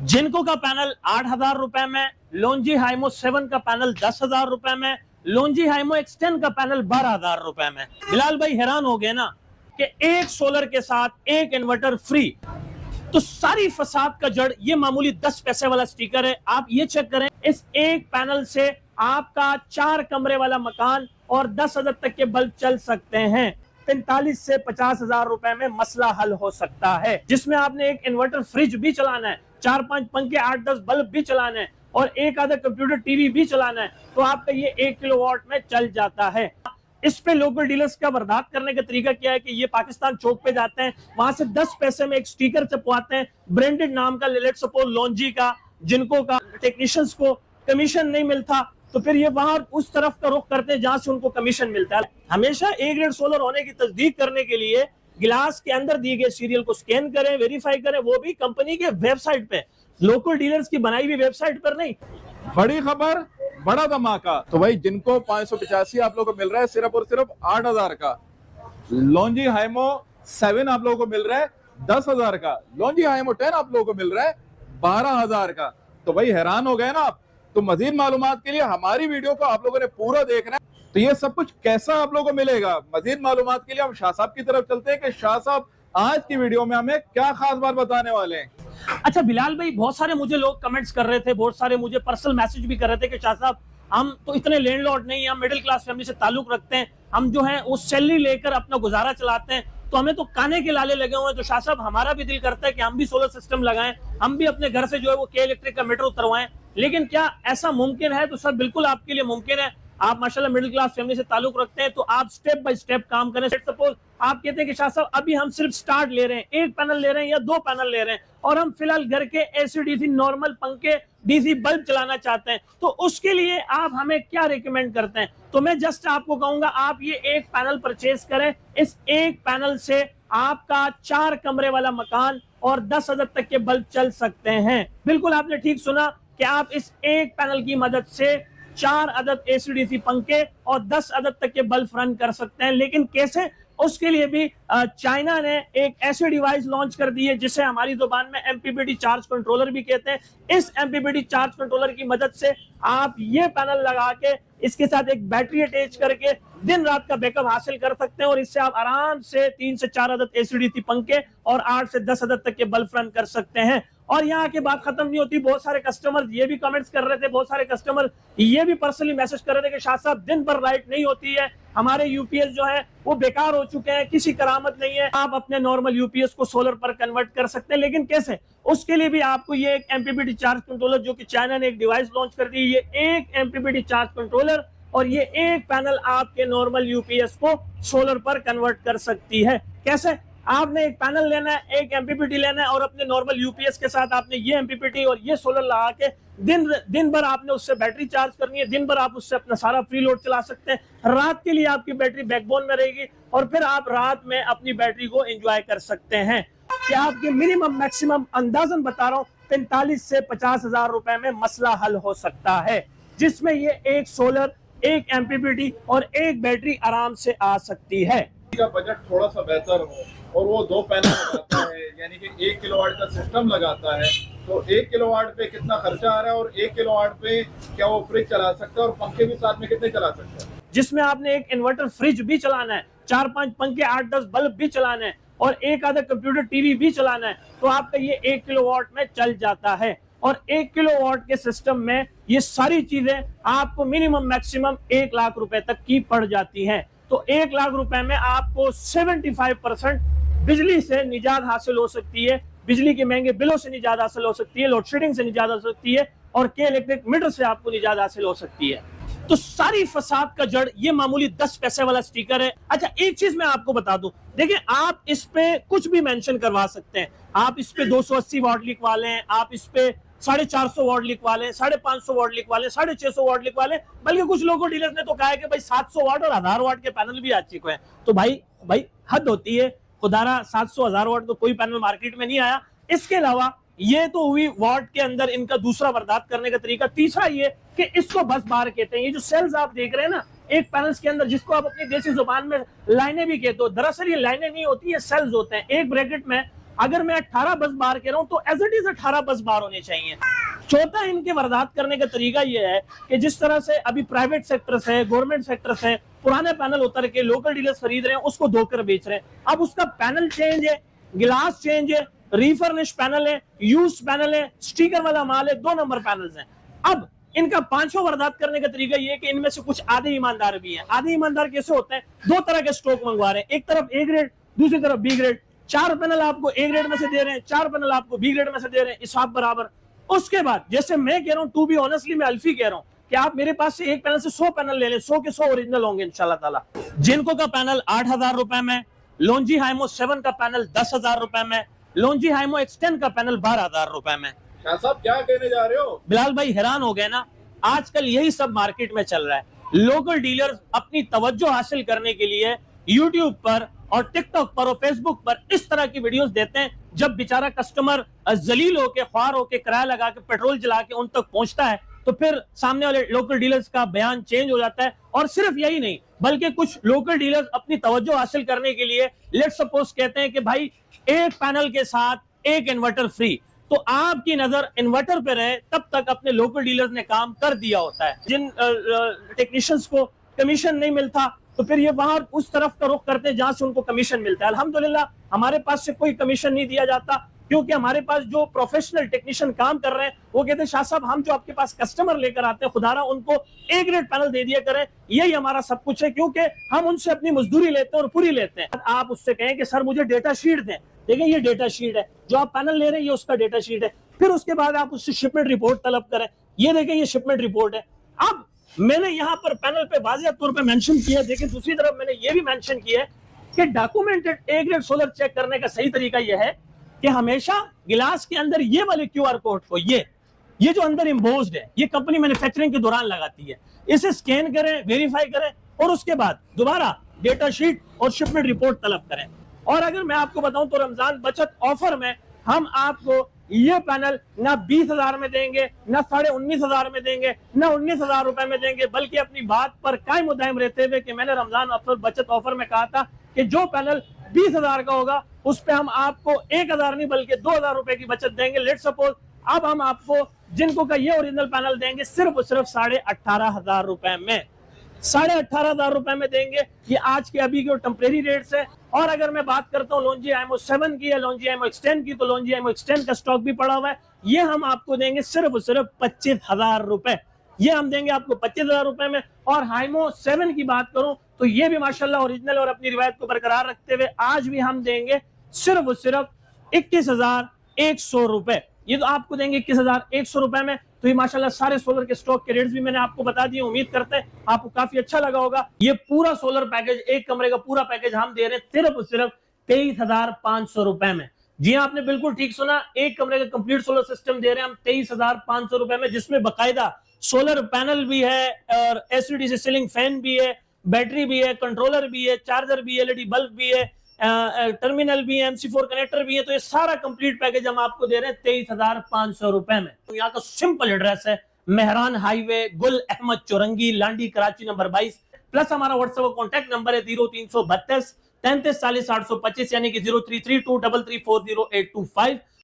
जिनको का पैनल 8,000 रुपए में, लोंजी हाइमो 7 का पैनल 10,000 रुपए में, लोंजी हाइमो X10 का पैनल 12,000 रुपए में। बिलाल भाई हैरान हो गए ना कि एक सोलर के साथ एक इन्वर्टर फ्री। तो सारी फसाद का जड़ ये मामूली 10 पैसे वाला स्टिकर है। आप ये चेक करें, इस एक पैनल से आपका 4 कमरे वाला मकान और 10,000 तक के बल्ब चल सकते हैं। 45 से 50,000 रुपए में मसला हल हो सकता है, जिसमें आपने एक इन्वर्टर फ्रिज भी चलाना है, 4-5 पंखे, 8-10 बल्ब भी चलाने हैं और एक आधा कंप्यूटर टीवी भी चलाना है, तो आपका ये 1 किलोवाट में चल जाता है। इस पे लोकल डीलर्स का बर्दाश्त करने का तरीका क्या है कि ये पाकिस्तान चौक पे जाते हैं, वहां से 10 पैसे में एक स्टिकर छपवाते हैं ब्रांडेड नाम का, लेट्स सपोज लॉन्जी का, जिनको का टेक्नीशियंस को कमीशन नहीं मिलता तो फिर ये वहां उस तरफ का रुख करते हैं जहां से उनको कमीशन मिलता है। हमेशा ए ग्रेड सोलर होने की तस्दीक करने के लिए गिलास के अंदर दिए गए सीरियल को स्कैन करें, वेरीफाई करें, वो भी कंपनी के वेबसाइट पे, लोकल डीलर्स की बनाई हुई वेबसाइट पर नहीं। बड़ी खबर, बड़ा धमाका। तो भाई जिनको 585 आप लोगों को मिल रहा है सिर्फ और सिर्फ 8,000 का, लॉन्जी हाइमो 7 आप लोगों को मिल रहा है 10,000 का, लॉन्जी हाइमो 10 आप लोगों को मिल रहा है 12,000 का। तो भाई हैरान हो गए ना आप। तो मजीद मालूमात के लिए हमारी वीडियो को आप लोगों ने पूरा देखना है। तो ये सब कुछ कैसा आप लोगों को मिलेगा, मजीद मालूमात के लिए हम शाह साहब की तरफ चलते हैं कि शाह साहब आज की वीडियो में हमें क्या खास बात बताने वाले हैं। अच्छा बिलाल भाई, बहुत सारे मुझे लोग कमेंट्स कर रहे थे, बहुत सारे मुझे पर्सनल मैसेज भी कर रहे थे कि शाह साहब हम तो इतने लैंडलॉर्ड नहीं है, हम मिडिल क्लास फैमिली से ताल्लुक रखते हैं, हम जो है वो सैलरी लेकर अपना गुजारा चलाते हैं, तो हमें तो काने के लाले लगे हुए हैं। तो शाह साहब हमारा भी दिल करता है कि हम भी सोलर सिस्टम लगाएं, हम भी अपने घर से जो है वो के इलेक्ट्रिक का मीटर उतरवाएं, लेकिन क्या ऐसा मुमकिन है? तो सर बिल्कुल आपके लिए मुमकिन है। आप माशाल्लाह मिडिल क्लास फैमिली से ताल्लुक रखते हैं, तो आप स्टेप बाय स्टेप काम करें। सपोज आप कहते हैं कि शाह साहब अभी हम सिर्फ स्टार्ट ले रहे हैं, 1 पैनल ले रहे हैं या 2 पैनल ले रहे हैं, और हम फिलहाल घर के एसी डीसी नॉर्मल पंखे डीसी बल्ब चलाना चाहते हैं, तो उसके लिए आप हमें क्या रिकमेंड करते हैं? तो मैं जस्ट आपको कहूंगा आप ये 1 पैनल परचेज करें। इस 1 पैनल से आपका 4 कमरे वाला मकान और 10,000 तक के बल्ब चल सकते हैं। बिल्कुल आपने ठीक सुना कि आप इस 1 पैनल की मदद से 4 अदद एसीडीसी पंखे और 10 अदद तक के बल्ब रन कर सकते हैं। लेकिन कैसे? उसके लिए भी चाइना ने एक ऐसी डिवाइस लॉन्च कर दी है जिसे हमारी जुबान में एमपीपीटी चार्ज कंट्रोलर भी कहते हैं। इस एमपीपीटी चार्ज कंट्रोलर की मदद से आप ये पैनल लगा के इसके साथ एक बैटरी अटैच करके दिन रात का बैकअप हासिल कर सकते हैं, और इससे आप आराम से 3 से 4 अदद एसीडीसी पंखे और 8 से 10 अदद तक के बल्ब रन कर सकते हैं। और यहाँ की बात खत्म नहीं होती, बहुत सारे कस्टमर ये भी कमेंट्स कर रहे थे, बहुत सारे कस्टमर ये भी पर्सनली मैसेज कर रहे थे कि शाह साहब दिन भर लाइट नहीं होती है, हमारे यूपीएस जो है वो बेकार हो चुके हैं, किसी करामत नहीं है, आप अपने नॉर्मल यूपीएस को सोलर पर कन्वर्ट कर सकते हैं। लेकिन कैसे? उसके लिए भी आपको ये एक एमपीपीटी चार्ज कंट्रोलर, जो कि चाइना ने एक डिवाइस लॉन्च कर दी, ये एक एमपीपीटी चार्ज कंट्रोलर और ये 1 पैनल आपके नॉर्मल यूपीएस को सोलर पर कन्वर्ट कर सकती है। कैसे? आपने एक पैनल लेना है, एक एमपीपीटी लेना है और अपने नॉर्मल यूपीएस के साथ आपने ये एमपीपीटी और ये सोलर लगा के दिन भर आपने उससे बैटरी चार्ज करनी है, दिन भर आप उससे अपना सारा फ्री लोड चला सकते हैं। रात के लिए आपकी बैटरी बैकबोन में रहेगी और फिर आप रात में अपनी बैटरी को एंजॉय कर सकते हैं। कि आपके मिनिमम मैक्सिमम अंदाजन बता रहा हूँ 45 से 50,000 रुपए में मसला हल हो सकता है, जिसमें ये एक सोलर, एक एमपीपीटी और एक बैटरी आराम से आ सकती है। का बजट थोड़ा सा बेहतर हो और वो 2 पैनल लगाता है, यानी कि 1 किलोवाट का सिस्टम लगाता है, तो 1 किलोवाट पे कितना खर्चा आ रहा है और 1 किलोवाट पे क्या वो फ्रिज चला सकता है और पंखे भी साथ में कितने चला सकता है? जिसमें आपने एक इन्वर्टर फ्रिज भी चलाना है, 4-5 पंखे, 8-10 बल्ब भी चलाना है और एक आधा कंप्यूटर टीवी भी चलाना है, तो आपका ये 1 किलोवाट में चल जाता है। और 1 किलोवाट के सिस्टम में ये सारी चीजें आपको मिनिमम मैक्सिमम 1 लाख रुपए तक की पड़ जाती हैं। तो 1 लाख रुपए में आपको 75% बिजली से निजात हासिल हो सकती है, बिजली के महंगे बिलों से निजात हासिल हो सकती है, लोड शेडिंग से निजात हो सकती है और के इलेक्ट्रिक मीटर से आपको निजात हासिल हो सकती है। तो सारी फसाद का जड़ ये मामूली 10 पैसे वाला स्टिकर है। अच्छा एक चीज मैं आपको बता दूं, देखिए आप इस पे कुछ भी मेंशन करवा सकते हैं, आप इस पे 280 वाट लिखवा लें, आप इस पे 450 वाट लिखवा लें, 550 वाट लिखवा लें, 650 वाट लिखवा लें, बल्कि कुछ लोगों डीलर्स ने तो कहा है कि भाई 700 वाट और 1000 वाट के पैनल भी आ चुके हैं। तो भाई हद होती है, खुदारा 700-1000 वाट तो कोई पैनल मार्केट में नहीं आया। इसके अलावा ये तो हुई वाट के अंदर इनका दूसरा बर्दाश्त करने का तरीका। तीसरा ये कि इसको बस बार कहते हैं। ये जो सेल्स आप देख रहे हैं ना एक पैनल्स के अंदर, जिसको आप अपनी देसी जुबान में लाइनें भी कहते हो, दरअसल ये लाइनें नहीं होती, ये सेल्स होते हैं। एक ब्रैकेट में अगर मैं 18 बस बार कह रहा हूं तो एज इट इज 18 बस बार होने चाहिए। चौथा, इनके वारदात करने का तरीका यह है कि जिस तरह से अभी प्राइवेट सेक्टर से, गवर्नमेंट सेक्टर से पुराने पैनल उतर के लोकल डीलर्स खरीद रहे हैं, उसको धोकर बेच रहे हैं। अब उसका पैनल चेंज है, गिलास चेंज है, रिफर्निश पैनल है, यूज पैनल है, स्टिकर वाला माल है, 2 नंबर पैनल्स हैं। अब इनका पांचों वारदात करने का तरीका यह है कि इनमें से कुछ आधे ईमानदार भी हैं। आधे ईमानदार कैसे होते हैं? 2 तरह के स्टॉक मंगवा रहे हैं, एक तरफ ए ग्रेड, दूसरी तरफ बी ग्रेड। 4 पैनल आपको ए ग्रेड में से दे रहे हैं, 4 पैनल आपको बी ग्रेड में से दे रहे हैं, हिसाब बराबर। उसके बाद जैसे मैं कह रहा हूं, टू बी ऑनेस्टली मैं अल्फी कह रहा हूं कि आप मेरे पास से एक पैनल से 100 पैनल ले लें, 100 के 100 ओरिजिनल होंगे इंशाल्लाह ताला। जिनको का पैनल 8,000 रुपए में, लॉन्जी हाइमो 7 का पैनल 10,000 रुपए में, लॉन्जी हाइमो एक्सटेंड का पैनल 12,000 रुपए में। शाह साहब क्या कहने जा रहे हो? बिलाल भाई हैरान हो गए ना, आजकल यही सब मार्केट में चल रहा है। लोकल डीलर्स अपनी तवज्जो हासिल करने के लिए यूट्यूब पर और टिकटॉक पर और फेसबुक पर इस तरह की वीडियोस देते हैं, जब बेचारा कस्टमर जलील होके, ख्वार होके, किराया लगा के, पेट्रोल जला के उन तक पहुंचता है, तो फिर सामने वाले लोकल डीलर्स का बयान चेंज हो जाता है। और सिर्फ यही नहीं, बल्कि कुछ लोकल डीलर्स अपनी तवज्जो हासिल करने के लिए लेट्स सपोज कहते हैं कि भाई एक पैनल के साथ एक इन्वर्टर फ्री। तो आपकी नजर इन्वर्टर पे रहे तब तक अपने लोकल डीलर्स ने काम कर दिया होता है। जिन टेक्नीशियंस को कमीशन नहीं मिलता तो फिर ये वहां उस तरफ का रुख करते हैं जहां से उनको कमीशन मिलता है। अल्हम्दुलिल्लाह हमारे पास से कोई कमीशन नहीं दिया जाता, क्योंकि हमारे पास जो प्रोफेशनल टेक्नीशियन काम कर रहे हैं वो कहते हैं शाह साहब हम जो आपके पास कस्टमर लेकर आते हैं खुदारा उनको ए ग्रेड पैनल दे दिया करें, यही हमारा सब कुछ है, क्योंकि हम उनसे अपनी मजदूरी लेते हैं और पूरी लेते हैं। आप उससे कहें कि सर मुझे डेटा शीट दें, देखें ये डेटा शीट है, जो आप पैनल ले रहे हैं ये उसका डेटा शीट है। फिर उसके बाद आप उससे शिपमेंट रिपोर्ट तलब करें, ये देखें ये शिपमेंट रिपोर्ट है। अब मैंने यहाँ पर पैनल पे वाज़ेह तौर पे मेंशन किया है, देखिए दूसरी तरफ मैंने ये भी मेंशन किया है कि documented A grade solar check करने का सही तरीका यह है कि हमेशा गिलास के अंदर ये वाले क्यूआर कोड को, ये जो अंदर इम्बोज्ड है, ये कंपनी मैन्युफैक्चरिंग के दौरान लगाती है, इसे स्कैन करें, वेरीफाई करें और उसके बाद दोबारा डेटा शीट और शिपमेंट रिपोर्ट तलब करें। और अगर मैं आपको बताऊं तो रमजान बचत ऑफर में हम आपको ये पैनल ना 20,000 में देंगे, ना 19,500 में देंगे, ना 19,000 रुपए में देंगे, बल्कि अपनी बात पर कायम दायम रहते हुए कि मैंने रमजान ऑफर बचत ऑफर में कहा था कि जो पैनल 20,000 का होगा उस पे हम आपको 1,000 नहीं बल्कि 2,000 रुपए की बचत देंगे। लेट्स सपोज अब हम आपको जिनको का ये ओरिजिनल पैनल देंगे सिर्फ और सिर्फ 18,500 रुपए में, 18,500 रुपए में देंगे। ये आज के अभी के टेम्परेरी रेट्स है। और अगर मैं बात करता हूँ लॉन्जी आइमो 7 की या लॉन्जी आइमो एक्सटेंड की, तो लॉन्जी आइमो एक्सटेंड का स्टॉक भी पड़ा हुआ है, ये हम आपको देंगे सिर्फ और सिर्फ 25,000 रुपए। ये हम देंगे आपको 25,000 रुपए में। और हाइमो 7 की बात करूं तो ये भी माशाल्लाह ओरिजिनल और अपनी रिवायत को बरकरार रखते हुए आज भी हम देंगे सिर्फ और सिर्फ 21,100 रुपए। ये तो आपको देंगे 21,100 रुपए में। तो ये माशाल्लाह सारे सोलर के स्टॉक के रेट्स भी मैंने आपको बता दिए, उम्मीद करते हैं आपको काफी अच्छा लगा होगा। ये पूरा सोलर पैकेज, एक कमरे का पूरा पैकेज हम दे रहे हैं सिर्फ और सिर्फ 23,500 रुपए में। जी आपने बिल्कुल ठीक सुना, एक कमरे का कंप्लीट सोलर सिस्टम दे रहे हैं हम 23,500 रुपए में, जिसमें बाकायदा सोलर पैनल भी है और एलसीडी से सीलिंग फैन भी है, बैटरी भी है, कंट्रोलर भी है, चार्जर भी है, एलईडी बल्ब भी है, टर्मिनल भी है, MC4 कनेक्टर भी है। तो ये सारा कंप्लीट पैकेज हम आपको दे रहे हैं 23,500 रुपए में। तो यहाँ का सिंपल एड्रेस है मेहरान हाईवे, गुल अहमद चौरंगी, लांडी, कराची नंबर 22। प्लस हमारा व्हाट्सएप कॉन्टैक्ट नंबर है 0332 33 40 825 यानी कि 03323340 825।